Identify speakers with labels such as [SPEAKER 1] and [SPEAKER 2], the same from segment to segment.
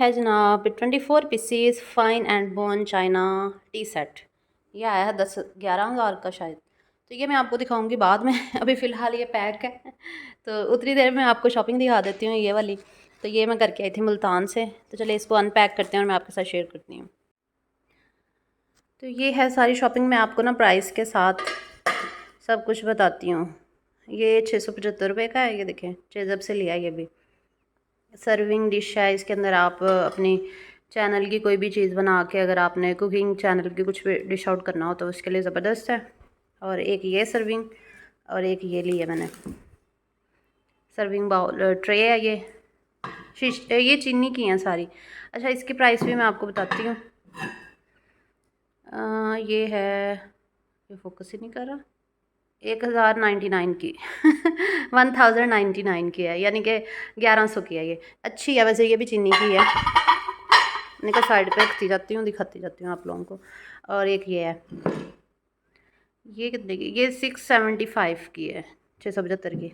[SPEAKER 1] है जनाब 24 pieces fine and bone china tea set. ये आया है 10-11 हज़ार का शायद। तो ये मैं आपको दिखाऊंगी बाद में अभी फ़िलहाल ये पैक है। तो उतनी देर में आपको शॉपिंग दिखा देती हूँ ये वाली। तो ये मैं करके आई थी मुल्तान से। तो चलिए इसको अनपैक करते हैं और मैं आपके साथ शेयर करती हूँ। तो ये है सारी शॉपिंग, मैं आपको ना प्राइस के साथ सब कुछ बताती हूँ। ये 675 का है। ये देखें चेज़अप से लिया है। ये भी सर्विंग डिश है। इसके अंदर आप अपनी चैनल की कोई भी चीज़ बना के, अगर आपने कुकिंग चैनल की कुछ भी डिश आउट करना हो तो उसके लिए ज़बरदस्त है। और एक ये सर्विंग और एक ये ली है मैंने सर्विंग बाउल ट्रे है। ये चीनी की हैं सारी। अच्छा इसकी प्राइस भी मैं आपको बताती हूँ। ये है, ये फोकस ही नहीं कर रहा, 1099 की 1099 की है, यानी कि 1100 की है। ये अच्छी है वैसे, ये भी चीनी की है। मैंने कहा साइड पे रखती जाती हूँ, दिखाती जाती हूँ आप लोगों को। और एक ये है, ये कितने की, ये 675 की है, 675 की।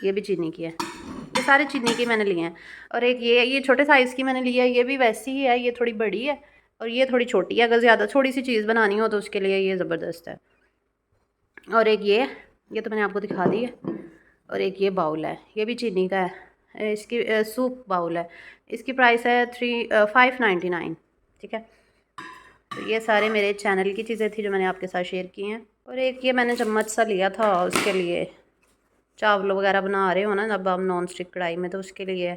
[SPEAKER 1] ये भी चीनी की है। ये सारे चीनी की मैंने लिए हैं। और एक ये छोटे साइज़ की मैंने लिया है। ये भी वैसी ही है, ये थोड़ी बड़ी है और ये थोड़ी छोटी है। अगर ज़्यादा थोड़ी सी चीज़ बनानी हो तो उसके लिए ये ज़बरदस्त है। और एक ये तो मैंने आपको दिखा दी है। और एक ये बाउल है, ये भी चीनी का है। इसकी सूप बाउल है। इसकी प्राइस है 599। ठीक है। तो ये सारे मेरे चैनल की चीज़ें थी जो मैंने आपके साथ शेयर की हैं। और एक ये मैंने चम्मच सा लिया था उसके लिए, चावल वगैरह बना रहे हो ना जब आप नॉन स्टिक कढ़ाई में, तो उसके लिए।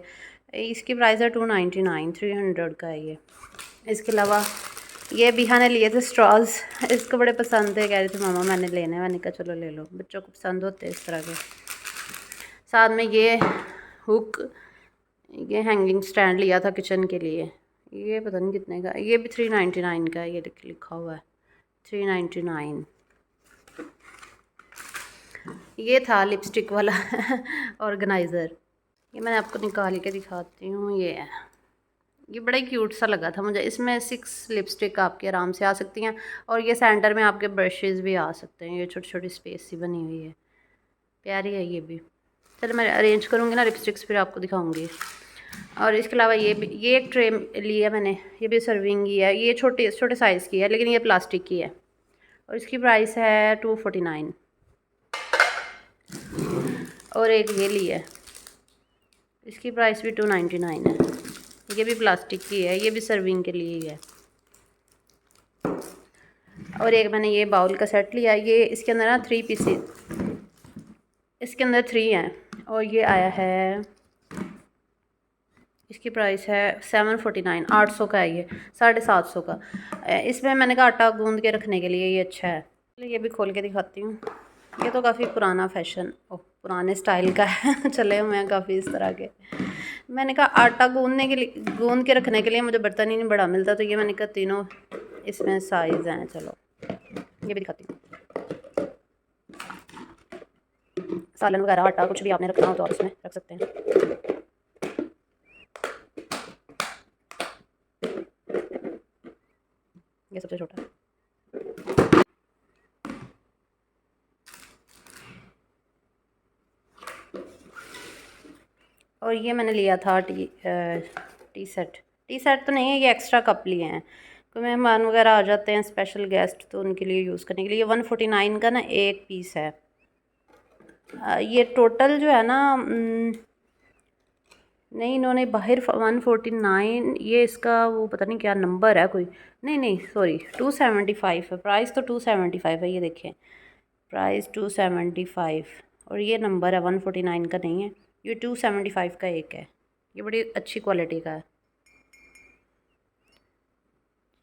[SPEAKER 1] इसकी प्राइस है 299, 300 का है ये। इसके अलावा ये बिहा ने लिए थे स्ट्रॉज। इसको बड़े पसंद थे, कह रहे थे मामा मैंने लेने। मैंने कहा चलो ले लो, बच्चों को पसंद होते हैं इस तरह के। साथ में ये हुक, ये हैंगिंग स्टैंड लिया था किचन के लिए। ये पता नहीं कितने का, ये भी 399 का है। ये लिखा हुआ है 399। ये था लिपस्टिक वाला ऑर्गेनाइज़र। ये मैंने आपको निकाल के दिखाती हूँ। ये है, ये बड़ा ही क्यूट सा लगा था मुझे। इसमें 6 लिपस्टिक आपके आराम से आ सकती हैं। और ये सेंटर में आपके ब्रशेज़ भी आ सकते हैं। ये छोटी छोटी स्पेस सी बनी हुई है, प्यारी है ये भी। चलो मैं अरेंज करूँगी ना लिपस्टिक्स, फिर आपको दिखाऊँगी। और इसके अलावा ये एक ट्रे लिया मैंने। ये भी सर्विंग की है। ये छोटे छोटे साइज़ की है, लेकिन ये प्लास्टिक की है। और इसकी प्राइस है 249। और एक ये ली है, इसकी प्राइस भी 299 है। ये भी प्लास्टिक की है, ये भी सर्विंग के लिए ही है। और एक मैंने ये बाउल का सेट लिया। ये इसके अंदर ना 3 पीसेस, इसके अंदर 3 हैं। और ये आया है, इसकी प्राइस है 749, 800 का है ये, 750 का। इसमें मैंने कहा आटा गूंद के रखने के लिए ये अच्छा है। ये भी खोल के दिखाती हूँ। ये तो काफ़ी पुराना फैशन, पुराने स्टाइल का है चले हुए हैं काफ़ी इस तरह के। मैंने कहा आटा गूंदने के लिए, गूंद के रखने के लिए मुझे बर्तन ही नहीं बड़ा मिलता, तो ये मैंने कहा तीनों इसमें साइज़ हैं। चलो ये भी दिखाती हूँ। सालन वगैरह आटा कुछ भी आपने रखना हो तो आप इसमें रख सकते हैं। ये सबसे छोटा है। और ये मैंने लिया था टी सेट तो नहीं है, ये एक्स्ट्रा कप लिए हैं। कोई मेहमान वगैरह आ जाते हैं, स्पेशल गेस्ट, तो उनके लिए यूज़ करने के लिए। 149 का ना एक पीस है। ये टोटल जो है ना, नहीं इन्होंने बाहर 149, ये इसका वो पता नहीं क्या नंबर है कोई, नहीं सॉरी 275 है। प्राइस तो 275 है, ये देखें प्राइस 275। और ये नंबर है 149 का नहीं है, ये 275 का एक है। ये बड़ी अच्छी क्वालिटी का है।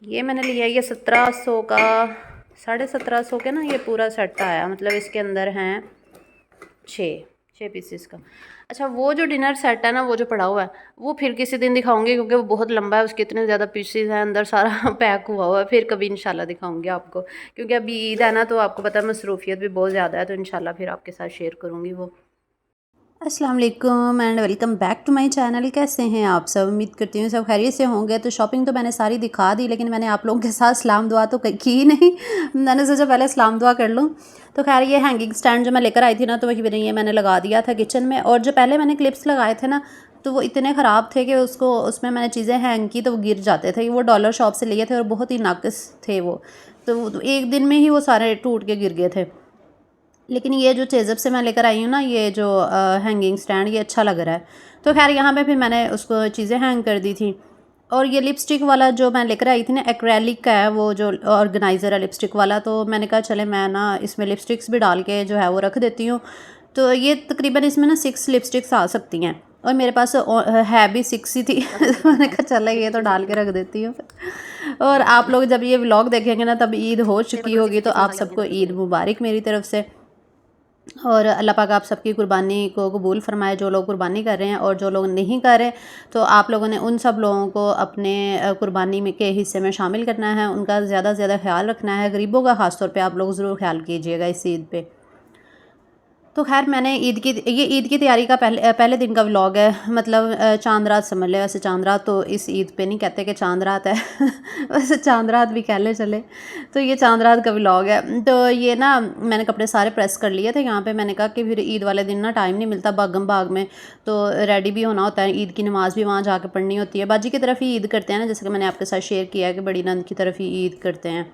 [SPEAKER 1] ये मैंने लिया, ये 1700 का, 1750 के ना ये पूरा सेट आया। मतलब इसके अंदर हैं 6 पीसेस का। अच्छा वो जो डिनर सेट है ना, वो जो पड़ा हुआ है, वो फिर किसी दिन दिखाऊंगी, क्योंकि वो बहुत लंबा है, उसके इतने ज़्यादा पीसेस हैं अंदर, सारा पैक हुआ हुआ है। फिर कभी इंशाल्लाह दिखाऊंगी आपको, क्योंकि अभी ईद है ना, तो आपको पता है मसरूफियत भी बहुत ज़्यादा है, तो इंशाल्लाह फिर आपके साथ शेयर करूँगी वो। अस्सलाम वालेकुम and welcome back to my channel. कैसे हैं आप सब? उम्मीद करती हूँ सब खैरियत से होंगे। तो शॉपिंग तो मैंने सारी दिखा दी, लेकिन मैंने आप लोगों के साथ सलाम दुआ तो की ही नहीं। मैंने सोचा पहले सलाम दुआ कर लूँ। तो खैर ये हैंगिंग स्टैंड जो मैं लेकर आई थी ना, तो वही ये मैंने लगा दिया था किचन में। और जो पहले मैंने क्लिप्स लगाए थे ना, तो वो इतने ख़राब थे कि उसमें मैंने चीज़ें हैंग की तो वो गिर जाते थे। वो डॉलर शॉप से लिए थे और बहुत ही नाक़िस थे वो, तो एक दिन में ही वो सारे टूट के गिर गए थे। लेकिन ये जो चेज़अप से मैं लेकर आई हूँ ना, ये जो हैंगिंग स्टैंड, ये अच्छा लग रहा है। तो खैर यहाँ पे फिर मैंने उसको चीज़ें हैंग कर दी थी। और ये लिपस्टिक वाला जो मैं लेकर आई थी ना, एक्रेलिक का है वो जो ऑर्गेनाइज़र है लिपस्टिक वाला, तो मैंने कहा चले मैं ना इसमें लिपस्टिक्स भी डाल के जो है वो रख देती हूँ। तो ये तकरीबन इसमें ना 6 लिपस्टिक्स आ सकती हैं और मेरे पास है भी 6 ही थी। तो मैंने कहा चला ये तो डाल के रख देती हूँ। और आप लोग जब ये व्लॉग देखेंगे ना तब ईद हो चुकी होगी, तो आप सबको ईद मुबारक मेरी तरफ से। और अल्लाह पाक आप सबकी कुर्बानी को कबूल फरमाए, जो लोग कुर्बानी कर रहे हैं, और जो लोग नहीं कर रहे तो आप लोगों ने उन सब लोगों को अपने कुर्बानी में के हिस्से में शामिल करना है, उनका ज़्यादा से ज़्यादा ख्याल रखना है। गरीबों का ख़ास तौर पे आप लोग ज़रूर ख्याल कीजिएगा इस ईद पे। तो खैर मैंने ये ईद की तैयारी का पहले दिन का व्लॉग है, मतलब चांद रात समझ ले। वैसे चांद रात तो इस ईद पे नहीं कहते कि चांद रात है वैसे चांद रात भी कह ले चले, तो ये चांद रात का व्लॉग है। तो ये ना मैंने कपड़े सारे प्रेस कर लिए थे यहाँ पे। मैंने कहा कि फिर ईद वाले दिन ना टाइम नहीं मिलता भागम भाग में, तो रेडी भी होना होता है, ईद की नमाज़ भी वहाँ जाकर पढ़नी होती है। बाजी की तरफ ही ईद करते हैं ना, जैसे कि मैंने आपके साथ शेयर किया है कि बड़ी नंद की तरफ ही ईद करते हैं।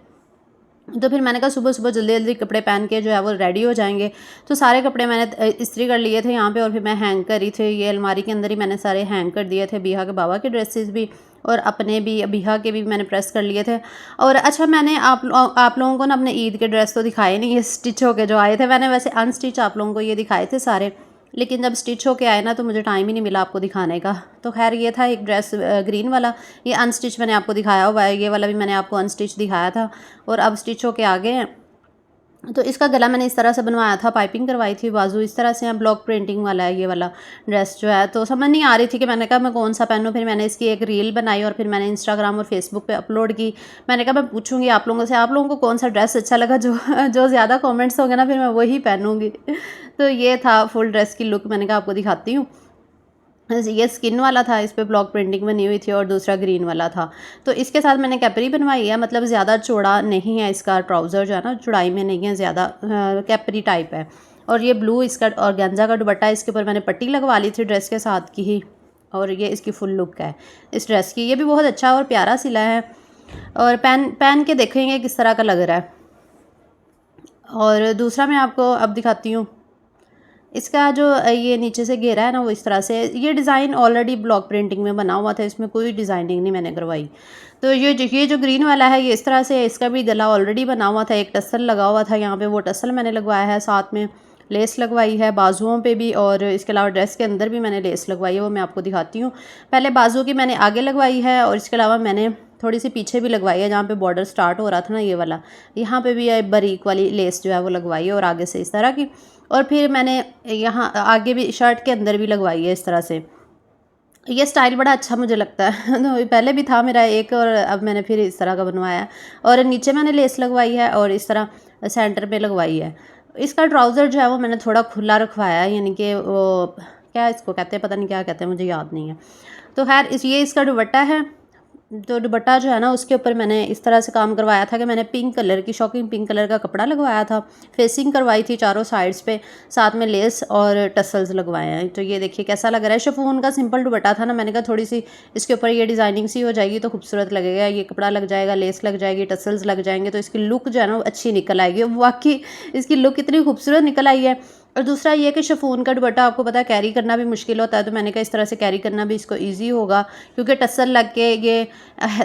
[SPEAKER 1] तो फिर मैंने कहा सुबह सुबह जल्दी जल्दी कपड़े पहन के जो है वो रेडी हो जाएंगे। तो सारे कपड़े मैंने इस्त्री कर लिए थे यहाँ पे, और फिर मैं हैंग करी थी। ये अलमारी के अंदर ही मैंने सारे हैंग कर दिए थे, बिहा के बाबा के ड्रेसेस भी और अपने भी, बिहा के भी मैंने प्रेस कर लिए थे। और अच्छा, मैंने आप लोगों को ना अपने ईद के ड्रेस तो दिखाए नहीं, ये स्टिच होके जो आए थे। मैंने वैसे अनस्टिच आप लोगों को ये दिखाए थे सारे, लेकिन जब स्टिच होके आए ना तो मुझे टाइम ही नहीं मिला आपको दिखाने का। तो खैर ये था एक ड्रेस ग्रीन वाला, ये अनस्टिच मैंने आपको दिखाया हुआ है। ये वाला भी मैंने आपको अनस्टिच दिखाया था और अब स्टिच होके आ गए हैं। तो इसका गला मैंने इस तरह से बनवाया था, पाइपिंग करवाई थी, बाजू इस तरह से हैं, ब्लॉक प्रिंटिंग वाला है ये वाला ड्रेस जो है। तो समझ नहीं आ रही थी कि मैंने कहा मैं कौन सा पहनूं। फिर मैंने इसकी एक रील बनाई और फिर मैंने इंस्टाग्राम और फेसबुक पे अपलोड की। मैंने कहा मैं पूछूंगी आप लोगों से, आप लोगों को कौन सा ड्रेस अच्छा लगा, जो ज़्यादा कॉमेंट्स होंगे ना फिर मैं वही पहनूँगी। तो ये था फुल ड्रेस की लुक, मैंने कहा आपको दिखाती हूँ। ये स्किन वाला था, इस पे ब्लॉक प्रिंटिंग बनी हुई थी, और दूसरा ग्रीन वाला था। तो इसके साथ मैंने कैपरी बनवाई है, मतलब ज़्यादा चौड़ा नहीं है इसका ट्राउज़र जो है ना, चौड़ाई में नहीं है ज़्यादा, कैपरी टाइप है। और ये ब्लू इसका ऑर्गेन्जा का दुपट्टा, इसके ऊपर मैंने पट्टी लगवा ली थी ड्रेस के साथ की ही। और ये इसकी फुल लुक है इस ड्रेस की। ये भी बहुत अच्छा और प्यारा सिला है, और पहन के देखेंगे किस तरह का लग रहा है। और दूसरा मैं आपको अब दिखाती हूँ। इसका जो ये नीचे से घेरा है ना, वो इस तरह से, ये डिज़ाइन ऑलरेडी ब्लॉक प्रिंटिंग में बना हुआ था, इसमें कोई डिज़ाइनिंग नहीं मैंने करवाई। तो ये जो ग्रीन वाला है ये इस तरह से, इसका भी गला ऑलरेडी बना हुआ था, एक टसल लगा हुआ था यहाँ पे, वो टसल मैंने लगवाया है, साथ में लेस लगवाई है बाजुओं पे भी, और इसके अलावा ड्रेस के अंदर भी मैंने लेस लगवाई है, वो मैं आपको दिखाती हूँ। पहले बाजू की मैंने आगे लगवाई है, और इसके अलावा मैंने थोड़ी सी पीछे भी लगवाई है, जहाँ पे बॉर्डर स्टार्ट हो रहा था ना ये वाला, यहाँ पे भी ये बारीक वाली लेस जो है वो लगवाई है, और आगे से इस तरह की। और फिर मैंने यहाँ आगे भी शर्ट के अंदर भी लगवाई है इस तरह से। ये स्टाइल बड़ा अच्छा मुझे लगता है। तो पहले भी था मेरा एक, और अब मैंने फिर इस तरह का बनवाया, और नीचे मैंने लेस लगवाई है और इस तरह सेंटर पे लगवाई है। इसका ट्राउज़र जो है वो मैंने थोड़ा खुला रखवाया है, यानी कि वो क्या इसको कहते हैं, पता नहीं क्या कहते हैं, मुझे याद नहीं है। तो खैर ये इसका दुपट्टा है। तो दुपट्टा जो है ना उसके ऊपर मैंने इस तरह से काम करवाया था कि मैंने पिंक कलर की, शॉकिंग पिंक कलर का कपड़ा लगवाया था, फेसिंग करवाई थी चारों साइड्स पे, साथ में लेस और टसल्स लगवाए हैं। तो ये देखिए कैसा लग रहा है। शिफॉन का सिंपल दुपट्टा था ना, मैंने कहा थोड़ी सी इसके ऊपर ये डिज़ाइनिंग सी हो जाएगी तो खूबसूरत लगेगा, ये कपड़ा लग जाएगा, लेस लग जाएगी, टसल्स लग जाएंगे, तो इसकी लुक जो है ना वो अच्छी निकल आएगी। वाकई इसकी लुक इतनी खूबसूरत निकल आई है। और दूसरा ये कि शिफॉन का दुपट्टा आपको पता है कैरी करना भी मुश्किल होता है, तो मैंने कहा इस तरह से कैरी करना भी इसको ईजी होगा, क्योंकि टसल लग के ये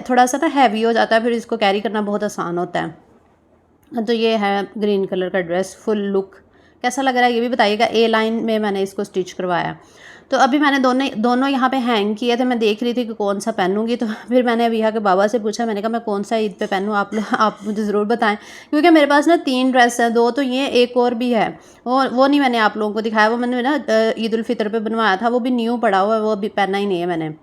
[SPEAKER 1] थोड़ा सा ना हैवी हो जाता है, फिर इसको कैरी करना बहुत आसान होता है। तो ये है ग्रीन कलर का ड्रेस, फुल लुक कैसा लग रहा है ये भी बताइएगा। ए लाइन में मैंने इसको स्टिच करवाया। तो अभी मैंने दोनों यहाँ पे हैंग किए थे, मैं देख रही थी कि कौन सा पहनूंगी। तो फिर मैंने अभिया के बाबा से पूछा, मैंने कहा मैं कौन सा ईद पे पहनूँ, आप मुझे ज़रूर बताएं, क्योंकि मेरे पास ना 3 ड्रेस हैं, 2 तो ये, एक और भी है, वो नहीं मैंने आप लोगों को दिखाया, वो मैंने ना ईद उल फितर पे बनवाया था, वो भी न्यू पड़ा हुआ है, वो अभी पहना ही नहीं है मैंने।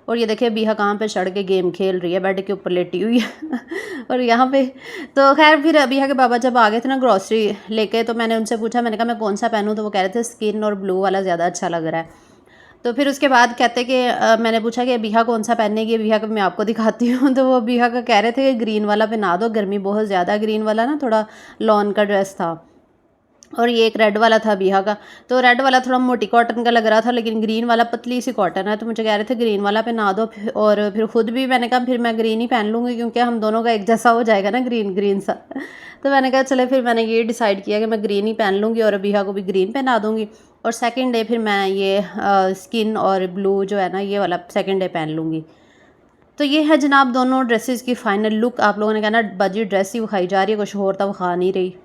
[SPEAKER 1] और ये देखिए बिहा कहाँ पे चढ़ के गेम खेल रही है, बेड के ऊपर लेटी हुई है और यहाँ पे। तो खैर फिर बिहा के बाबा जब आ गए थे ना ग्रॉसरी लेके, तो मैंने उनसे पूछा, मैंने कहा मैं कौन सा पहनूँ, तो वो कह रहे थे स्किन और ब्लू वाला ज़्यादा अच्छा लग रहा है। तो फिर उसके बाद कहते कि मैंने पूछा कि बिहा कौन सा पहनेगी, बिहा का मैं आपको दिखाती हूँ। तो वो बिहा का कह रहे थे कि ग्रीन वाला पहना दो, गर्मी बहुत ज़्यादा, ग्रीन वाला ना थोड़ा लॉन का ड्रेस था। और ये एक रेड वाला था बिहा का। तो रेड वाला थोड़ा मोटी कॉटन का लग रहा था, लेकिन ग्रीन वाला पतली सी कॉटन है, तो मुझे कह रहे थे ग्रीन वाला पहना दो। और फिर खुद भी मैंने कहा फिर मैं ग्रीन ही पहन लूँगी, क्योंकि हम दोनों का एक जैसा हो जाएगा ना, ग्रीन ग्रीन सा। तो मैंने कहा चले, फिर मैंने ये डिसाइड किया कि मैं ग्रीन ही पहन लूँगी और बिहा को भी ग्रीन पहना दूँगी। और सेकेंड डे फिर मैं ये स्किन और ब्लू जो है ना, ये वाला सेकेंड डे पहन लूँगी। तो ये है जनाब दोनों ड्रेसेस की फ़ाइनल लुक। आप लोगों ने कहना बाजी ड्रेस ही दिखाई जा रही है, कुछ और तो दिखा नहीं रही।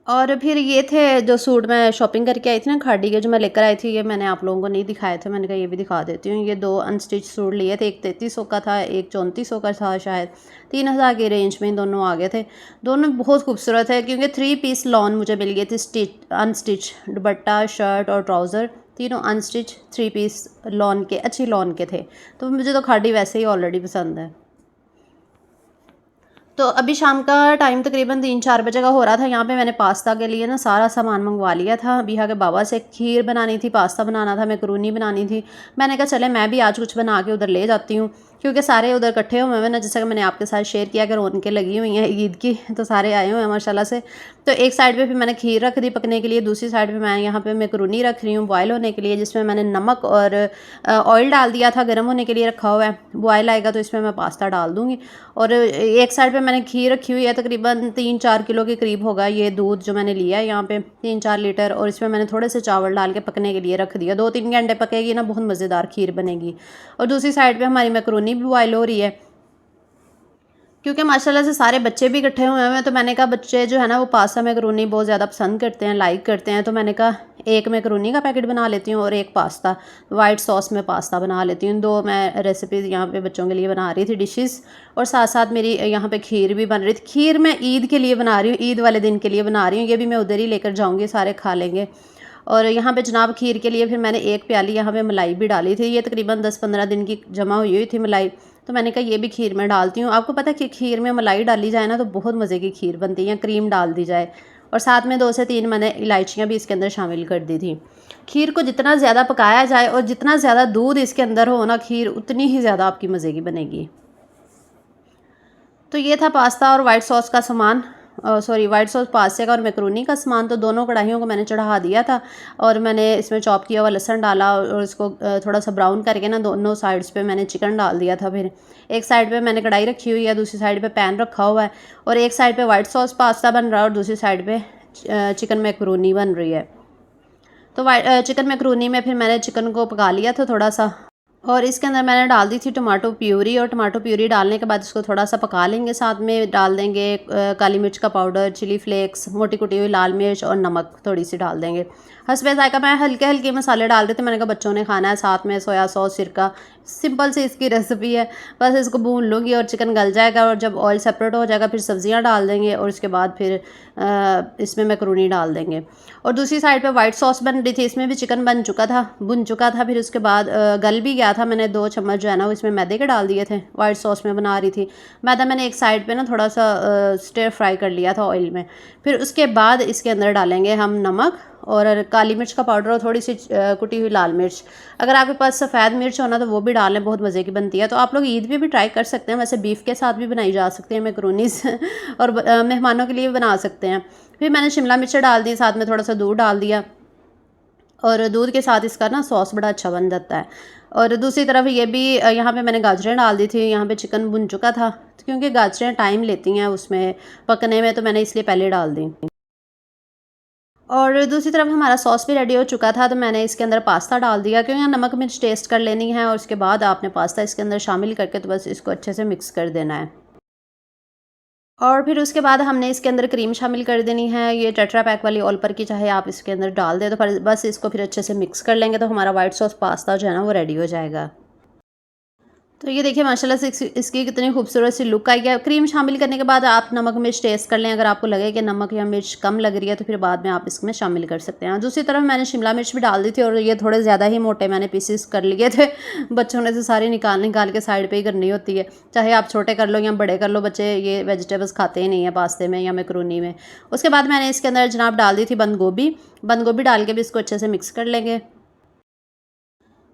[SPEAKER 1] और फिर ये थे जो सूट मैं शॉपिंग करके आई थी ना खाड़ी के, जो मैं लेकर आई थी, ये मैंने आप लोगों को नहीं दिखाए थे, मैंने कहा ये भी दिखा देती हूँ। ये 2 अनस्टिच सूट लिए थे, एक 3300 का था, एक 3400 का था शायद। 3000 की रेंज में दोनों आ गए थे। दोनों बहुत खूबसूरत है, क्योंकि 3 पीस लॉन मुझे मिल गए थे, अनस्टिच दुपट्टा, शर्ट और ट्राउज़र, तीनों अनस्टिच 3 पीस लॉन के, अच्छी लॉन के थे। तो मुझे तो खाड़ी वैसे ही ऑलरेडी पसंद है। तो अभी शाम का टाइम तकरीबन 3-4 बजे का हो रहा था। यहाँ पे मैंने पास्ता के लिए ना सारा सामान मंगवा लिया था। बिहा के बाबा से खीर बनानी थी, पास्ता बनाना था, मैकरोनी बनानी थी। मैंने कहा चले मैं भी आज कुछ बना के उधर ले जाती हूँ, क्योंकि सारे उधर इकट्ठे हुए हैं ना, जैसा कि मैंने आपके साथ शेयर किया कि रौनकें लगी हुई हैं ईद की, तो सारे आए हुए हैं माशाल्लाह से। तो एक साइड पे फिर मैंने खीर रख दी पकने के लिए, दूसरी साइड पे मैं यहाँ पे मैकरोनी रख रही हूँ बॉयल होने के लिए, जिसमें मैंने नमक और ऑयल डाल दिया था, गर्म होने के लिए रखा हुआ है। बॉयल आएगा तो इसमें मैं पास्ता डाल दूँगी। और एक साइड पे मैंने खीर रखी हुई है, तकरीबन 3-4 किलो के करीब होगा ये दूध जो मैंने लिया है यहाँ पे, 3-4 लीटर। और इसमें मैंने थोड़े से चावल डाल के पकने के लिए रख दिया। 2-3 घंटे पकेगी ना, बहुत मज़ेदार खीर बनेगी। और दूसरी साइड पे हमारी मैकरोनी भी बॉयल हो रही है, क्योंकि माशाल्लाह से सारे बच्चे भी इकट्ठे हुए हैं। तो मैंने कहा बच्चे जो है ना वो पास्ता मैकरोनी बहुत ज़्यादा पसंद करते हैं, लाइक करते हैं। तो मैंने कहा एक मैकरोनी का पैकेट बना लेती हूँ और एक पास्ता, वाइट सॉस में पास्ता बना लेती हूँ। 2 मैं रेसिपीज़ यहाँ पे बच्चों के लिए बना रही थी डिशेस, और साथ साथ मेरी यहाँ पे खीर भी बन रही थी। खीर मैं ईद के लिए बना रही हूँ, ईद वाले दिन के लिए बना रही हूँ। ये भी मैं उधर ही लेकर जाऊँगी, सारे खा लेंगे। और यहाँ पे जनाब खीर के लिए फिर मैंने 1 प्याली यहाँ पे मलाई भी डाली थी। ये तकरीबन 10-15 दिन की जमा हुई थी मलाई, तो मैंने कहा ये भी खीर में डालती हूँ। आपको पता है कि खीर में मलाई डाली जाए ना तो बहुत मज़े की खीर बनती है, या क्रीम डाल दी जाए। और साथ में 2 से 3 मैंने इलायचियाँ भी इसके अंदर शामिल कर दी थी। खीर को जितना ज़्यादा पकाया जाए और जितना ज़्यादा दूध इसके अंदर हो ना, खीर उतनी ही ज़्यादा आपकी मज़े की बनेगी। तो ये था पास्ता और वाइट सॉस का सामान, सॉरी वाइट सॉस पास्ता का और मैकरोनी का सामान। तो दोनों कढ़ाइयों को मैंने चढ़ा दिया था, और मैंने इसमें चॉप किया हुआ लहसुन डाला, और इसको थोड़ा सा ब्राउन करके ना दोनों साइड्स पे मैंने चिकन डाल दिया था। फिर एक साइड पे मैंने कढ़ाई रखी हुई है, दूसरी साइड पे पैन रखा हुआ है, और एक साइड पे वाइट सॉस पास्ता बन रहा है और दूसरी साइड पे चिकन मैकरोनी बन रही है। तो चिकन मैकरोनी में फिर मैंने चिकन को पका लिया था थोड़ा सा, और इसके अंदर मैंने डाल दी थी टमाटो प्यूरी। और टमाटो प्यूरी डालने के बाद इसको थोड़ा सा पका लेंगे। साथ में डाल देंगे काली मिर्च का पाउडर, चिली फ्लेक्स, मोटी कुटी हुई लाल मिर्च और नमक थोड़ी सी डाल देंगे। हस्बे जायका मैं हल्के हल्के मसाले डाल रहे थे, मैंने कहा बच्चों ने खाना है। साथ में सोया सॉस, सिरका, सिंपल सी इसकी रेसिपी है। बस इसको भून लूँगी और चिकन गल जाएगा, और जब ऑयल सेपरेट हो जाएगा फिर सब्जियाँ डाल देंगे, और उसके बाद फिर इसमें मैकरोनी डाल देंगे। और दूसरी साइड पे वाइट सॉस बन रही थी, इसमें भी चिकन भुन चुका था। फिर उसके बाद गल भी गया था। मैंने 2 चम्मच जो है ना वो इसमें मैदे के डाल दिए थे, वाइट सॉस में बना रही थी। मैदा मैंने एक साइड पे ना थोड़ा सा स्टर फ्राई कर लिया था ऑयल में। फिर उसके बाद इसके अंदर डालेंगे हम नमक और काली मिर्च का पाउडर और थोड़ी सी कुटी हुई लाल मिर्च। अगर आपके पास सफ़ेद मिर्च हो ना तो वो भी डालें, बहुत मज़े की बनती है। तो आप लोग ईद पे भी ट्राई कर सकते हैं, वैसे बीफ के साथ भी बनाई जा सकती है मैकरोनीज और मेहमानों के लिए भी बना सकते हैं। फिर मैंने शिमला मिर्च डाल दी, साथ में थोड़ा सा दूध डाल दिया, और दूध के साथ इसका ना सॉस बड़ा अच्छा बन जाता है। और दूसरी तरफ ये भी यहाँ पे मैंने गाजरें डाल दी थी। यहाँ पे चिकन भुन चुका था, क्योंकि गाजरें टाइम लेती हैं उसमें पकने में, तो मैंने इसलिए पहले डाल दी। और दूसरी तरफ हमारा सॉस भी रेडी हो चुका था, तो मैंने इसके अंदर पास्ता डाल दिया, क्योंकि यहाँ नमक मिर्च टेस्ट कर लेनी है, और उसके बाद आपने पास्ता इसके अंदर शामिल करके तो बस इसको अच्छे से मिक्स कर देना है। और फिर उसके बाद हमने इसके अंदर क्रीम शामिल कर देनी है, ये टेट्रा पैक वाली ऑल पर की, चाहे आप इसके अंदर डाल दें। तो बस इसको फिर अच्छे से मिक्स कर लेंगे, तो हमारा वाइट सॉस पास्ता जो है ना वो रेडी हो जाएगा। तो ये देखिए माशाल्लाह से इसकी कितनी खूबसूरत सी लुक आई है। क्रीम शामिल करने के बाद आप नमक मिर्च टेस्ट कर लें, अगर आपको लगे कि नमक या मिर्च कम लग रही है तो फिर बाद में आप इसमें शामिल कर सकते हैं। दूसरी तरफ मैंने शिमला मिर्च भी डाल दी थी, और ये थोड़े ज़्यादा ही मोटे मैंने पीसेस कर लिए थे। बच्चों ने तो सारी निकाल के साइड पर ही करनी होती है, चाहे आप छोटे कर लो या बड़े कर लो, बच्चे ये वेजिटेबल्स खाते ही नहीं है पास्ते में या मैकरोनी में। उसके बाद मैंने इसके अंदर जनाब डाल दी थी बंद गोभी। बंद गोभी डाल के भी इसको अच्छे से मिक्स कर लेंगे।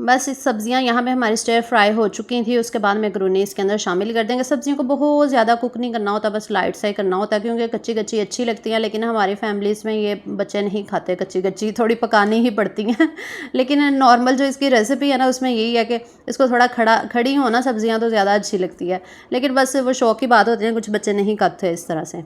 [SPEAKER 1] बस इस सब्ज़ियाँ यहाँ पे हमारी स्टर फ्राई हो चुकी थी। उसके बाद मैकरोनी इसके अंदर शामिल कर देंगे। सब्ज़ियों को बहुत ज़्यादा कुक नहीं करना होता, बस लाइट सा ही करना होता है, क्योंकि कच्ची कच्ची अच्छी लगती हैं, लेकिन हमारी फैमिलीज़ में ये बच्चे नहीं खाते कच्ची कच्ची, थोड़ी पकानी ही पड़ती हैं लेकिन नॉर्मल जो इसकी रेसिपी है ना, उसमें यही है कि इसको थोड़ा खड़ी हो ना सब्ज़ियाँ, तो ज़्यादा अच्छी लगती है। लेकिन बस वो शौक की बात होती है, कुछ बच्चे नहीं खाते इस तरह से।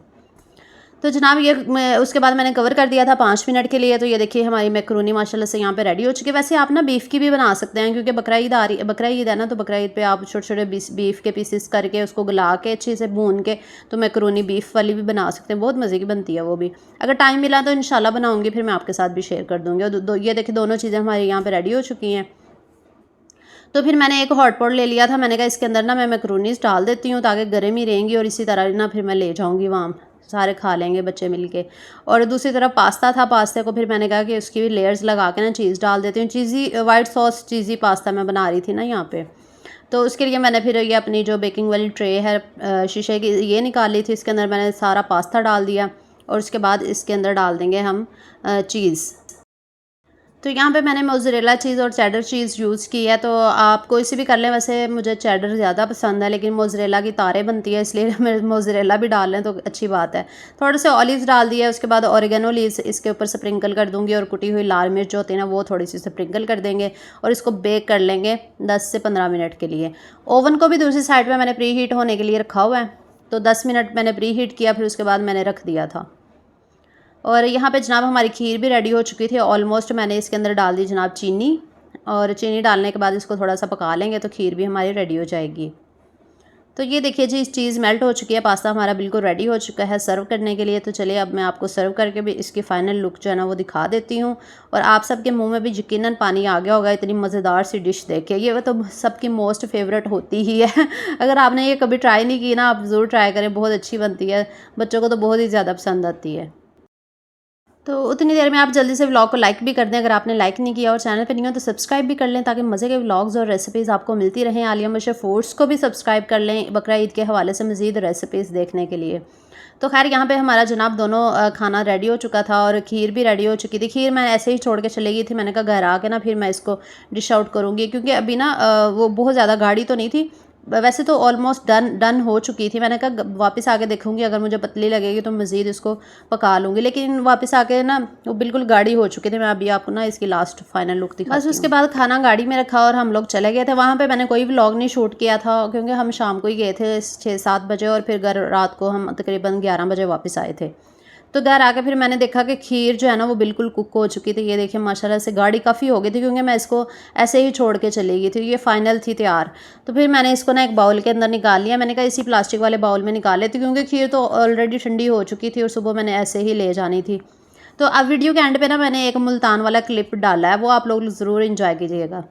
[SPEAKER 1] तो जनाब ये उसके बाद मैंने कवर कर दिया था 5 मिनट के लिए। तो ये देखिए हमारी मैकरोनी माशाल्लाह से यहाँ पे रेडी हो चुकी है। वैसे आप ना बीफ की भी बना सकते हैं, क्योंकि बकरा ईद आ रही है, बकरा ईद है ना, तो बकरा ईद पे आप छोटे छोटे बीफ के पीसेस करके उसको गला के अच्छे से भून के तो मैकरोनी बीफ वाली भी बना सकते हैं। बहुत मज़े की बनती है वो भी। अगर टाइम मिला तो इंशाल्लाह बनाऊँगी, फिर मैं आपके साथ भी शेयर कर दूँगी। और ये देखिए दोनों चीज़ें हमारी यहाँ पर रेडी हो चुकी हैं। तो फिर मैंने एक हॉट पॉट ले लिया था। मैंने कहा इसके अंदर ना मैं मैकरोनीज़ डाल देती हूँ, ताकि गर्म ही रहेंगी, और इसी तरह ना फिर मैं ले जाऊँगी वहाँ, सारे खा लेंगे बच्चे मिलके। और दूसरी तरफ पास्ता था, पास्ते को फिर मैंने कहा कि उसकी भी लेयर्स लगा के ना चीज़ डाल देती हूँ। चीज़ी वाइट सॉस चीज़ी पास्ता मैं बना रही थी ना यहाँ पे। तो उसके लिए मैंने फिर ये अपनी जो बेकिंग वाली ट्रे है शीशे की, ये निकाल ली थी। इसके अंदर मैंने सारा पास्ता डाल दिया, और उसके बाद इसके अंदर डाल देंगे हम चीज़। तो यहाँ पे मैंने मोज़रेला चीज़ और चेडर चीज़ यूज़ की है। तो आप कोई सी भी कर लें, वैसे मुझे चेडर ज़्यादा पसंद है, लेकिन मोज़रेला की तारें बनती है, इसलिए मैं मोज़रेला भी डाल लें तो अच्छी बात है। थोड़े से ऑलिव्स डाल दिया, उसके बाद ऑरिगेनो लीव्स इसके ऊपर स्प्रिंकल कर दूँगी, और कुटी हुई लाल मिर्च जो होती है ना, वो थोड़ी सी स्प्रिंकल कर देंगे, और इसको बेक कर लेंगे 10 से 15 मिनट के लिए। ओवन को भी दूसरी साइड पर मैंने प्री हीट होने के लिए रखा हुआ है। तो 10 मिनट मैंने प्री हीट किया, फिर उसके बाद मैंने रख दिया था। और यहाँ पे जनाब हमारी खीर भी रेडी हो चुकी थी ऑलमोस्ट। मैंने इसके अंदर डाल दी जनाब चीनी, और चीनी डालने के बाद इसको थोड़ा सा पका लेंगे तो खीर भी हमारी रेडी हो जाएगी। तो ये देखिए जी, इस चीज़ मेल्ट हो चुकी है, पास्ता हमारा बिल्कुल रेडी हो चुका है सर्व करने के लिए। तो चलिए अब मैं आपको सर्व करके भी इसकी फ़ाइनल लुक जो है ना वो दिखा देती हूँ। और आप सबके मुंह में भी यकीनन पानी आ गया होगा इतनी मज़ेदार सी डिश देख के। ये तो सबकी मोस्ट फेवरेट होती ही है अगर आपने ये कभी ट्राई नहीं की ना, आप ज़रूर ट्राई करें, बहुत अच्छी बनती है, बच्चों को तो बहुत ही ज़्यादा पसंद आती है। तो उतनी देर में आप जल्दी से व्लॉग को लाइक भी कर दें अगर आपने लाइक नहीं किया, और चैनल पे नहीं हो तो सब्सक्राइब भी कर लें, ताकि मज़े के व्लॉग्स और रेसिपीज़ आपको मिलती रहें। आलिया मशर फूड्स को भी सब्सक्राइब कर लें बकरा ईद के हवाले से मज़ीद रेसिपीज़ देखने के लिए। तो खैर यहाँ पे हमारा जनाब दोनों खाना रेडी हो चुका था, और खीर भी रेडी हो चुकी थी। खीर मैं ऐसे ही छोड़ के चली गई थी, मैंने कहा घर आके ना फिर मैं इसको डिश आउट करूँगी, क्योंकि अभी ना वो बहुत ज़्यादा गाढ़ी तो नहीं थी, वैसे तो ऑलमोस्ट डन हो चुकी थी। मैंने कहा वापस आके देखूँगी, अगर मुझे पतली लगेगी तो मज़ीद इसको पका लूँगी, लेकिन वापस आके ना वो बिल्कुल गाढ़ी हो चुकी थी। मैं अभी आपको ना इसकी लास्ट फाइनल लुक दिखाती हूँ। बस उसके बाद खाना गाड़ी में रखा और हम लोग चले गए थे। वहाँ पे मैंने कोई व्लॉग नहीं शूट किया था, क्योंकि हम शाम को ही गए थे 6-7 बजे, और फिर घर रात को हम तकरीबन 11 बजे वापस आए थे। तो घर आके फिर मैंने देखा कि खीर जो है ना वो बिल्कुल कुक हो चुकी थी। ये देखिए माशाल्लाह से गाढ़ी काफ़ी हो गई थी, क्योंकि मैं इसको ऐसे ही छोड़ के चली गई थी। ये फाइनल थी तैयार। तो फिर मैंने इसको ना एक बाउल के अंदर निकाल लिया। मैंने कहा इसी प्लास्टिक वाले बाउल में निकाल लेती, क्योंकि खीर तो ऑलरेडी ठंडी हो चुकी थी, और सुबह मैंने ऐसे ही ले जानी थी। तो अब वीडियो के एंड पे ना मैंने एक मुल्तान वाला क्लिप डाला है, वो आप लोग ज़रूर इंजॉय कीजिएगा।